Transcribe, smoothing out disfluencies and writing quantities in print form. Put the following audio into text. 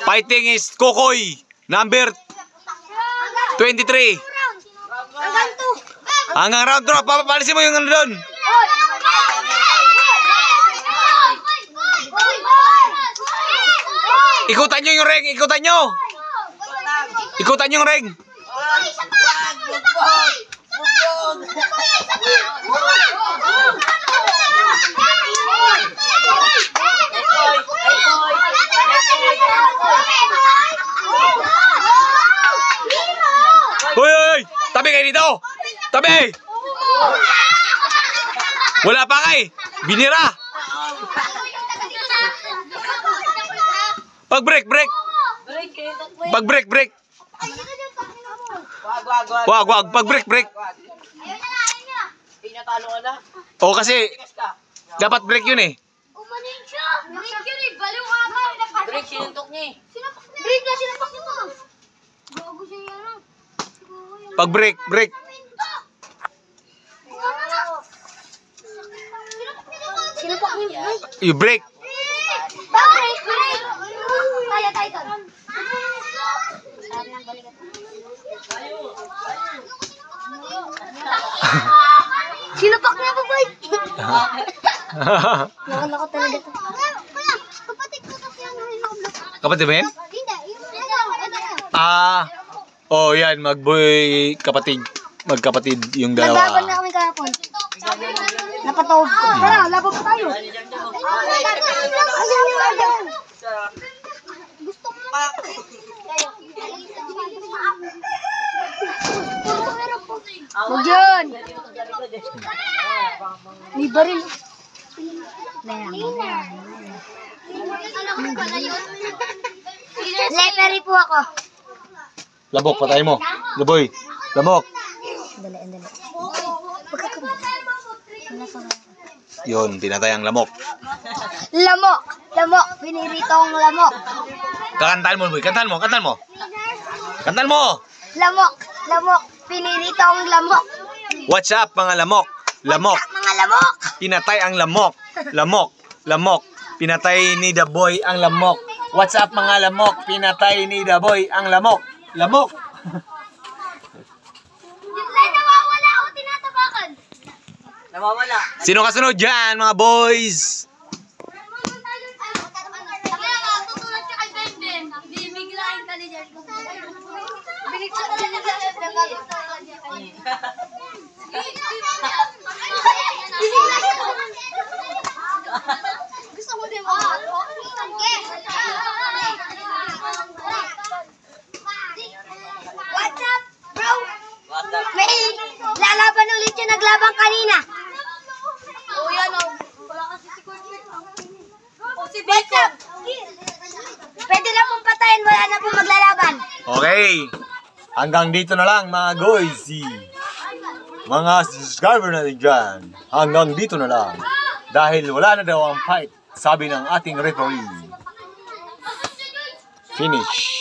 Fighting is Kokoy. Number 23. Hanggang round 2. Papalisin mo yung ano doon. Ikutan nyo yung ring. Ikutan nyo. Ikutan yung ring. Hoy! Tabi kayo dito! Tabi! Wala pa kay! Binira! Pag-break! Pag-break! Wag! Pag-break! Pinatalo ka na? Oo, kasi dapat break yun eh. Umanin siya! Break yun eh! Baliw ka ba? Break, sinuntok niya eh. Break na! Sinapak niyo mo! Gago siya yan. Pag-break! Sinapak niyo. You break! Break! Kaya tayo ito. Sinapak niya po, boy! Nakalako talaga ito. Kapatid ko kasi ano rin ako. Kapatid ba yan? Hindi, Oh yan, magkapatid yung dalawa. naglaban na kami kahapon. Napatawag ko. Tara, laban pa tayo. Gusto ko lang. Huwag yun. May baril. Lepery po ako. Labok, patay mo. Laboy. Lamok. Dali. Yun, pinatay ang lamok. Lamok. Biniritong lamok. Kakantahan mo, boy. Kantahan mo. Lamok. Piniritong lamok. What's up, mga lamok? Lamok. Mga lamok. Pinatay ang lamok. Lamok. Pinatay ni The Boy ang lamok. What's up, mga lamok? Pinatay ni The Boy ang lamok. Lamok. Nawawala ako, tinatapakan. Nawawala. Sino kasunod dyan, mga boys? Tutulad siya kay Benden. Bibiglain ka ni Jen. Binigyan ka na gusto mo din mo? What's up, bro? May lalaban ulit yung naglaban kanina. Yan o. Wala kasi si Coach. Si Beko. Pwede na pong patayin, wala na pong maglalaban. Okay. Hanggang dito na lang, mga boys. Mga subscriber natin dyan. Hanggang dito na lang. Dahil wala na daw ang fight, sabi ng ating referee. Finish.